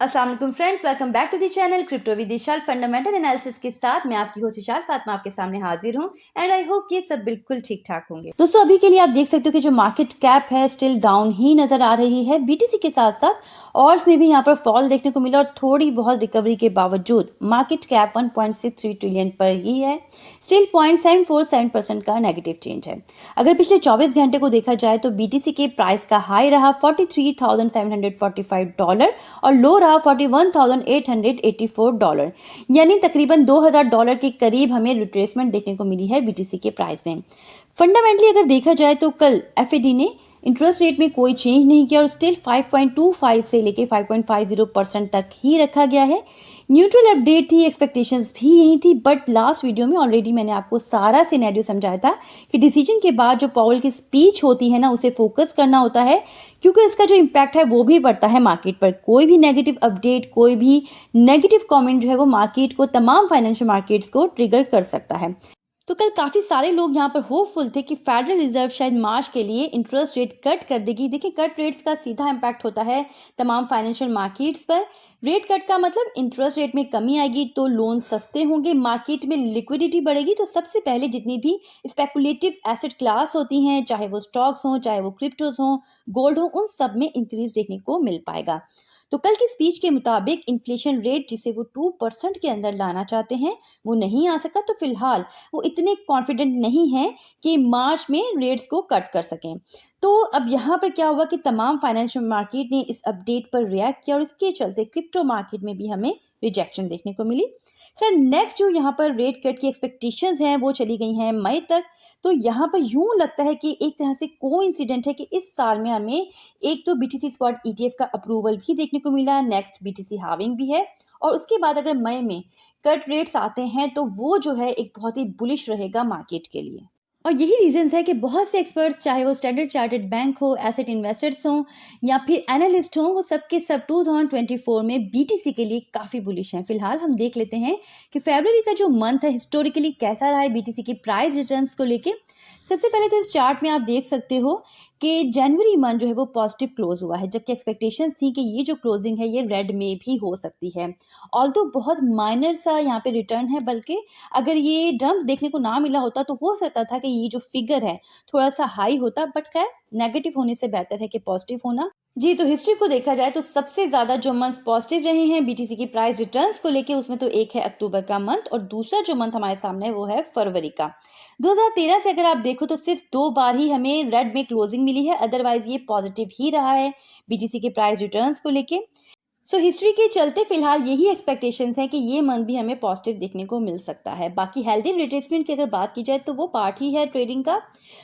अस्सलाम वालेकुम friends, welcome back to the channel crypto with Vishal. Fundamental analysis के साथ मैं आपकी होस्ट विशाल फातिमा आपके सामने हाजिर हूं एंड आई होप कि सब बिल्कुल ठीक ठाक होंगे। दोस्तों, अभी के लिए आप देख सकते हो कि जो मार्केट कैप है स्टिल डाउन ही नजर आ रही है। बीटीसी के साथ साथ ऑर्स में भी यहाँ पर फॉल देखने को मिला और थोड़ी बहुत रिकवरी के बावजूद मार्केट कैप 1.63 ट्रिलियन पर ही है। स्टिल 0.747% का नेगेटिव चेंज है। अगर पिछले 24 घंटे को देखा जाए तो बीटीसी के प्राइस का हाई रहा $43,745 और लो रहा $41,884, यानी तकरीबन $2,000 के करीब हमें रिट्रेसमेंट देखने को मिली है बीटीसी के प्राइस में। फंडामेंटली अगर देखा जाए तो कल एफएडी ने इंटरेस्ट रेट में कोई चेंज नहीं किया और स्टिल 5.25 से लेके 5.50% तक ही रखा गया है। न्यूट्रल अपडेट थी, एक्सपेक्टेशंस भी यही थी, बट लास्ट वीडियो में ऑलरेडी मैंने आपको सारा सिनेरियो समझाया था कि डिसीजन के बाद जो पावेल की स्पीच होती है ना, उसे फोकस करना होता है क्योंकि इसका जो इम्पैक्ट है वो भी पड़ता है मार्केट पर। कोई भी नेगेटिव अपडेट, कोई भी नेगेटिव कमेंट जो है वो मार्केट को, तमाम फाइनेंशियल मार्केट्स को ट्रिगर कर सकता है। तो कल काफी सारे लोग यहाँ पर होपफुल थे कि फेडरल रिजर्व शायद मार्च के लिए इंटरेस्ट रेट कट कर देगी। देखिए, कट रेट्स का सीधा इम्पैक्ट होता है तमाम फाइनेंशियल मार्केट्स पर। रेट कट का मतलब इंटरेस्ट रेट में कमी आएगी तो लोन सस्ते होंगे, मार्केट में लिक्विडिटी बढ़ेगी। तो सबसे पहले जितनी भी स्पेकुलेटिव एसेट क्लास होती हैं, चाहे वो स्टॉक्स हों, चाहे वो क्रिप्टोज हों, गोल्ड हो, उन सब में इंक्रीज देखने को मिल पाएगा। तो कल की स्पीच के मुताबिक इन्फ्लेशन रेट जिसे वो 2% के अंदर लाना चाहते हैं वो नहीं आ सका। तो फिलहाल वो इतने कॉन्फिडेंट नहीं हैं कि मार्च में रेट्स को कट कर सकें। तो अब यहाँ पर क्या हुआ कि तमाम फाइनेंशियल मार्केट ने इस अपडेट पर रिएक्ट किया और इसके चलते क्रिप्टो मार्केट में भी हमें रिजेक्शन देखने को मिली। खैर, नेक्स्ट जो यहाँ पर रेट कट की एक्सपेक्टेशंस हैं वो चली गई हैं मई तक। तो यहाँ पर यूं लगता है कि एक तरह से कोइंसिडेंट है कि इस साल में हमें एक तो बीटीसी स्पॉट ईटीएफ का अप्रूवल भी देखने को मिला, नेक्स्ट बीटीसी हाविंग भी है, और उसके बाद अगर मई में कट रेट्स आते हैं तो वो जो है एक बहुत ही बुलिश रहेगा मार्केट के लिए। और यही रीजंस है कि बहुत से एक्सपर्ट्स, चाहे वो स्टैंडर्ड चार्टर्ड बैंक हो, एसेट इन्वेस्टर्स हों या फिर एनालिस्ट हों, वो सब के सब 2024 में बीटीसी के लिए काफ़ी बुलिश हैं। फिलहाल हम देख लेते हैं कि फरवरी का जो मंथ है हिस्टोरिकली कैसा रहा है बीटीसी की प्राइस रिटर्न्स को लेके। सबसे पहले तो इस चार्ट में आप देख सकते हो कि जनवरी मंथ जो है वो पॉजिटिव क्लोज हुआ है, जबकि एक्सपेक्टेशंस थी कि ये जो क्लोजिंग है ये रेड में भी हो सकती है। ऑल्दो बहुत माइनर सा यहाँ पे रिटर्न है, बल्कि अगर ये डंप देखने को ना मिला होता तो हो सकता था कि ये जो फिगर है थोड़ा सा हाई होता, बट खैर नेगेटिव होने से बेहतर है कि पॉजिटिव होना। जी, तो हिस्ट्री को देखा जाए तो सबसे ज्यादा जो मंथ पॉजिटिव रहे हैं बीटीसी की प्राइस रिटर्न्स को लेके, उसमें तो एक है अक्टूबर का मंथ और दूसरा जो मंथ हमारे सामने है वो है फरवरी का। 2013 से अगर आप देखो तो सिर्फ 2 बार ही हमें रेड में क्लोजिंग मिली है, अदरवाइज ये पॉजिटिव ही रहा है बीटीसी के प्राइस रिटर्न्स को लेके। सो हिस्ट्री के चलते फिलहाल यही एक्सपेक्टेशंस हैं कि ये मंथ भी हमें पॉजिटिव देखने को मिल सकता है। बाकी हेल्दी रिट्रेसमेंट की अगर बात की जाए तो वो पार्ट ही है ट्रेडिंग का।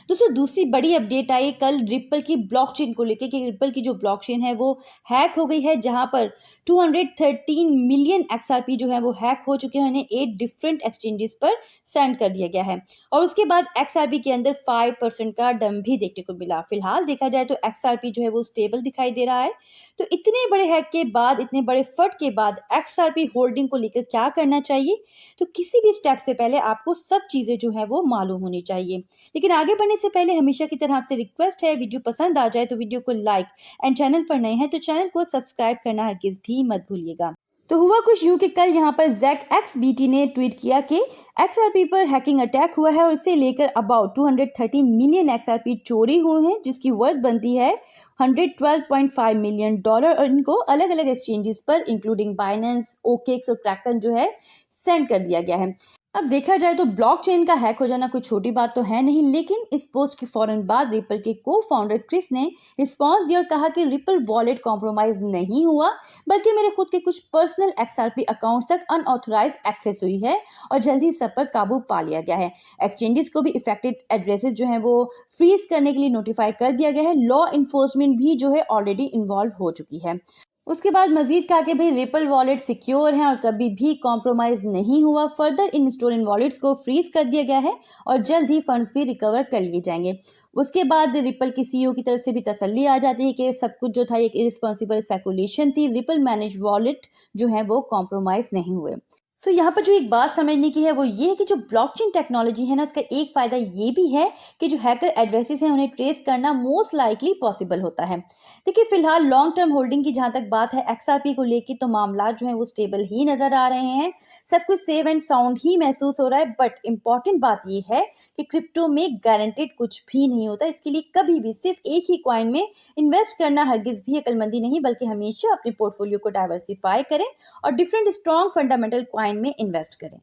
दोस्तों, दूसरी बड़ी अपडेट आई कल रिपल की ब्लॉकचेन को लेकर कि रिपल की जो ब्लॉकचेन है वो हैक हो गई है, जहां पर 213 मिलियन एक्सआरपी जो है वो हैक हो चुके हैं। उन्हें 8 डिफरेंट एक्सचेंजेस पर सेंड कर दिया गया है और उसके बाद एक्सआरपी के अंदर 5% का डंप भी देखने को मिला। फिलहाल देखा जाए तो एक्सआरपी जो है वो स्टेबल दिखाई दे रहा है। तो इतने बड़े हैक के बाद, इतने बड़े फट के बाद एक्सआरपी होल्डिंग को लेकर क्या करना चाहिए? तो किसी भी स्टेप से पहले आपको सब चीजें जो है वो मालूम होनी चाहिए। लेकिन आगे बढ़ने से पहले हमेशा की तरह आपसे रिक्वेस्ट है, वीडियो पसंद आ जाए तो वीडियो को लाइक एंड चैनल पर नए हैं तो चैनल को सब्सक्राइब करना हरगिज भी मत भूलिएगा। तो हुआ कुछ यूं कि कल यहाँ पर जैक एक्स बीटी ने ट्वीट किया कि एक्सआरपी पर हैकिंग अटैक हुआ है और इसे लेकर अबाउट 213 मिलियन एक्सआरपी चोरी हुए हैं, जिसकी वर्थ बनती है $112.5 मिलियन और इनको अलग अलग एक्सचेंजेस पर इंक्लूडिंग बाइनेंस, ओकेक्स और ट्रैकन जो है सेंड कर दिया गया है। अब देखा जाए तो ब्लॉकचेन का हैक हो जाना कोई छोटी बात तो है नहीं, लेकिन इस पोस्ट के फौरन बाद रिपल के को फाउंडर क्रिस ने रिस्पांस दिया और कहा कि रिपल वॉलेट कॉम्प्रोमाइज नहीं हुआ, बल्कि मेरे खुद के कुछ पर्सनल एक्सआरपी अकाउंट्स तक अनऑथराइज एक्सेस हुई है और जल्दी सब पर काबू पा लिया गया है। एक्सचेंजेस को भी इफेक्टेड एड्रेसेस जो हैं वो फ्रीज करने के लिए नोटिफाई कर दिया गया है। लॉ इन्फोर्समेंट भी जो है ऑलरेडी इन्वॉल्व हो चुकी है। उसके बाद मजीद कहा कि भाई रिपल वॉलेट सिक्योर है और कभी भी कॉम्प्रोमाइज नहीं हुआ। फर्दर इन स्टोलन वॉलेट्स को फ्रीज कर दिया गया है और जल्द ही फंड्स भी रिकवर कर लिए जाएंगे। उसके बाद रिपल की सीईओ की तरफ से भी तसल्ली आ जाती है कि सब कुछ जो था एक इरिस्पॉन्सिबल स्पेकुलेशन थी, रिपल मैनेज वॉलेट जो है वो कॉम्प्रोमाइज नहीं हुए। यहाँ पर जो एक बात समझने की है वो ये है कि जो ब्लॉकचेन टेक्नोलॉजी है ना, इसका एक फ़ायदा ये भी है कि जो हैकर एड्रेसेस हैं उन्हें ट्रेस करना मोस्ट लाइकली पॉसिबल होता है। देखिए फ़िलहाल लॉन्ग टर्म होल्डिंग की जहाँ तक बात है एक्सआरपी को लेके, तो मामला जो है वो स्टेबल ही नज़र आ रहे हैं। सब कुछ सेव एंड साउंड ही महसूस हो रहा है, बट इम्पॉर्टेंट बात ये है कि क्रिप्टो में गारंटेड कुछ भी नहीं होता। इसके लिए कभी भी सिर्फ एक ही कॉइन में इन्वेस्ट करना हरगिज़ भी अक्लमंदी नहीं, बल्कि हमेशा अपने पोर्टफोलियो को डाइवर्सिफाई करें और डिफरेंट स्ट्रॉन्ग फंडामेंटल कॉइन में इन्वेस्ट करें।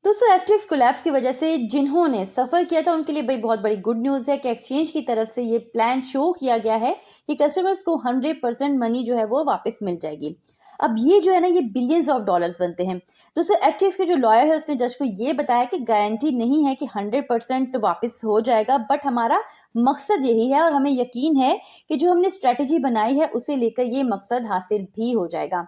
दोस्तों एफटीएक्स कोलैप्स की वजह से जिन्होंने सफ़र किया था उनके लिए भाई बहुत बड़ी गुड न्यूज़ है कि एक्सचेंज की तरफ से ये प्लान शो किया गया है कि कस्टमर्स को 100% मनी जो है वो वापस मिल जाएगी। अब ये जो है ना, ये बिलियंस ऑफ डॉलर्स बनते हैं। दोस्तों एफटीएक्स के जो लॉयर है उसने जज को ये बताया कि गारंटी नहीं है कि 100% वापस हो जाएगा, बट हमारा मकसद यही है और हमें यकीन है कि जो हमने स्ट्रेटेजी बनाई है उसे लेकर ये मकसद हासिल भी हो जाएगा।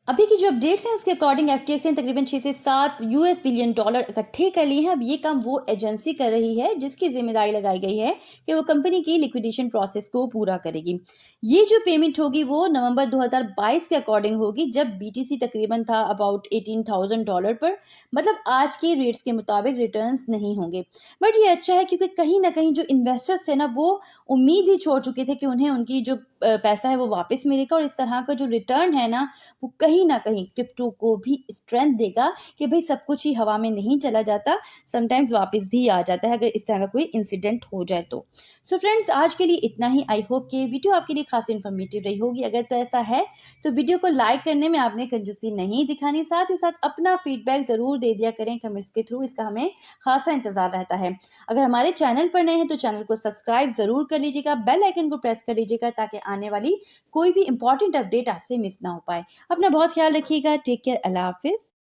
अभी की जो अपडेट्स हैं उसके अकॉर्डिंग एफटीएक्स ने तकरीबन 6 से 7 यूएस बिलियन डॉलर इकट्ठे कर लिए हैं। अब ये काम वो एजेंसी कर रही है जिसकी जिम्मेदारी लगाई गई है कि वो कंपनी की लिक्विडेशन प्रोसेस को पूरा करेगी। ये जो पेमेंट होगी वो नवंबर 2022 के अकॉर्डिंग होगी, जब बीटीसी तकरीबन था अबाउट $18,000 पर। मतलब आज के रेट्स के मुताबिक रिटर्न्स नहीं होंगे, बट ये अच्छा है क्योंकि कहीं ना कहीं जो इन्वेस्टर्स थे ना वो उम्मीद ही छोड़ चुके थे कि उन्हें उनकी जो पैसा है वो वापस मिलेगा, और इस तरह का जो रिटर्न है ना वो कहीं न कहीं क्रिप्टो को भी स्ट्रेंथ देगा कि भई सब कुछ ही हवा में नहीं चला जाता, समटाइम्स वापस भी आ जाता है अगर इस तरह का कोई इंसिडेंट हो जाए तो। सो फ्रेंड्स आज के लिए इतना ही। आई होप कि वीडियो आपके लिए खासी इन्फॉर्मेटिव रही होगी। अगर तो ऐसा है तो वीडियो को लाइक करने में आपने कंजूसी नहीं दिखानी, साथ ही साथ अपना फीडबैक ज़रूर दे दिया करें कमेंट्स के थ्रू, इसका हमें खासा इंतज़ार रहता है। अगर हमारे चैनल पर नए हैं तो चैनल को सब्सक्राइब ज़रूर कर लीजिएगा, बेल आइकन को प्रेस कर लीजिएगा ताकि आने वाली कोई भी इंपॉर्टेंट अपडेट आपसे मिस ना हो पाए। अपना बहुत ख्याल रखिएगा। Take care. अल्लाह हाफ़िज़।